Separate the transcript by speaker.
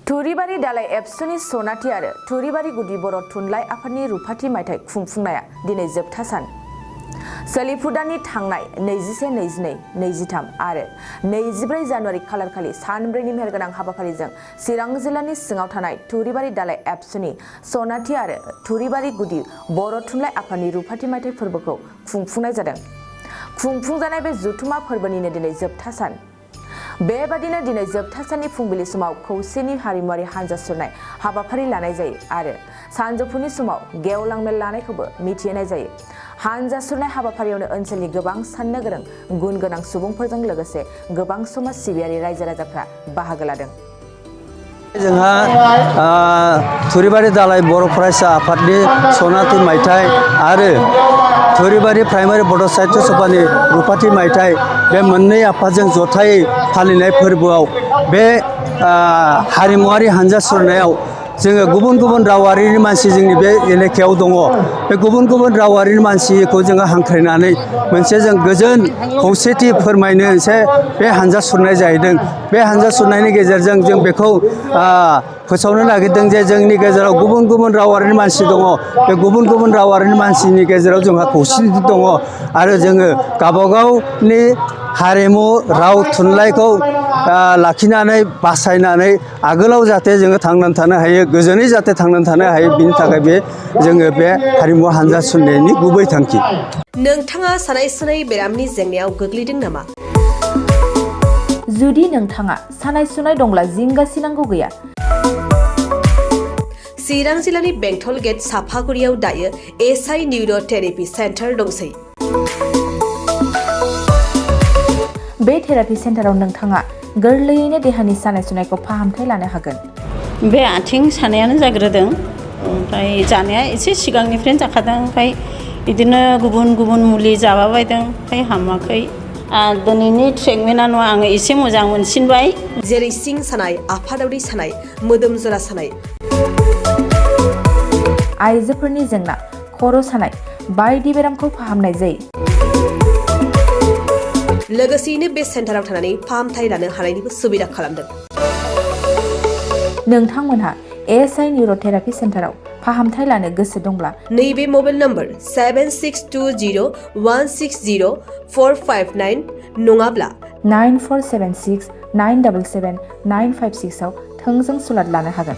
Speaker 1: थुरिबारि दालाय एबसुनि सनाथि आरो थुरिबारि गुदि बर' थुनलाइ आफादनि रुफाथि मायथाइ खुंफुंनाया दिनै जोबथा सान। सोलिफु दाननि थांनाय 21, 22, 23 आरो 24 जानुवारि खालारखालि सानब्रैनि मेहेरगोनां हाबाफारिजों चिरां जिल्लानि सिङाव थानाय थुरिबारि दालाय एबसुनि सनाथि आरो थुरिबारि गुदि बर' थुनलाइ आफादनि रुफाथि मायथाइ फोरबोखौ खुंफुंनाय जादों। खुंफुंजानाय बे जथुमा फोरबोनिनो दिनै जोबथा सान। बेबादिनो दिनै जोबथा साननि फुंबिलि समाव खौसेनि हारिमुआरि हानजा सुरनाय हाबाफारि लानाय जायो आरो सानजौफुनि समाव गेवलां मेल लानायखौबो मिथिहोनाय जायो। हानजा सुरनाय हाबाफारियावनो ओनसोलनि गोबां साननो गोरों गुन गोनां सुबुंफोरजों लोगोसे गोबां समाज सिबियारि रायजो राजाफ्रा बाहागो लादों।
Speaker 2: जोंहा थुरिबारि दालाय बर' फरायसा आफादनि सनाथि मायथाइ आरो थुरिबारि प्राइमारि बड' साहित्य सभानि रुफाथि मायथाइ बे मोननै आफादजों जथायै फालिनाय फोरबोआव बे हारिमुआरि हानजा सुरनायाव जोङो गुबुन गुबुन रावारिनि मानसि जोंनि बे एलेकायाव दङ। बे गुबुन गुबुन रावारिनि मानसिखौ जोङो हांख्रायनानै मोनसे जों गोजोन खौसेथि फोरमायनो मोनसे बे हानजा सुरनाय जाहैदों। बे हानजा सुरनायनि गेजेरजों जों बेखौ फोसावनो नागिरदों जे जोंनि गेजेराव गुबुन गुबुन रावारिनि मानसि दङ। बे गुबुन गुबुन रावारिनि मानसिनि गेजेराव जोंहा खौसेथि दङ आरो जोङो गावबागावनि हारिमु राव थुनलाइखौ लाखिनानै बासायनानै आगोलाव जाहाथे जोङो थांनानै थानो हायो, गोजोनै जाहाथे थांनानै थानो हायो, बिनि थाखाय जोङो बे हारिमु हानजा सुरनायनि गुबै थांखि।
Speaker 3: नोंथाङा सानाय सुनाय बेरामनि जेंनायाव गोग्लैदों नामा?
Speaker 1: जुदि नोंथाङा सानाय सुनाय दंब्ला जिंगासिनांगौ गैया।
Speaker 3: चिरां जिल्लानि बेंटल गेट साफागुरियाव दायो एसआइ निउर' थेरापि सेन्टार दंसै।
Speaker 1: बे थेरापि सेन्टाराव नोंथाङा गोरलैयैनो देहानि सानाय सुनायखौ फाहामथाय लानो हागोन।
Speaker 4: बे आथिं सानायानो जाग्रोदों, ओमफ्राय जानाया एसे सिगांनिफ्रायनो जाखादों, ओमफ्राय बिदिनो गुबुन गुबुन मुलि जाबाबायदों, ओमफ्राय हामाखै। दिनैनि ट्रिटमेन्टआ नङा, आङो एसे मोजां मोनसिनबाय।
Speaker 3: जेरै सिं सानाय, आफादावरि सानाय, मोदोम जरा सानाय,
Speaker 1: आइजोफोरनि जेंना, खर' सानाय बायदि बेरामखौ फाहामनाय जायो।
Speaker 3: लोगोसेयैनो बे सेन्टाराव थानानै फाहामथाय लानो हानायनिबो सुबिदा खालामदों।
Speaker 1: नोंथांमोनहा एसआइ निउर' थेरापि सेन्टाराव फाहामथाय लानो गोसो दंब्ला
Speaker 3: नैबे मबाइल नम्बर 7620160459 नङाब्ला
Speaker 1: 9476977956 आव थोंजों सुलाद लानो हागोन।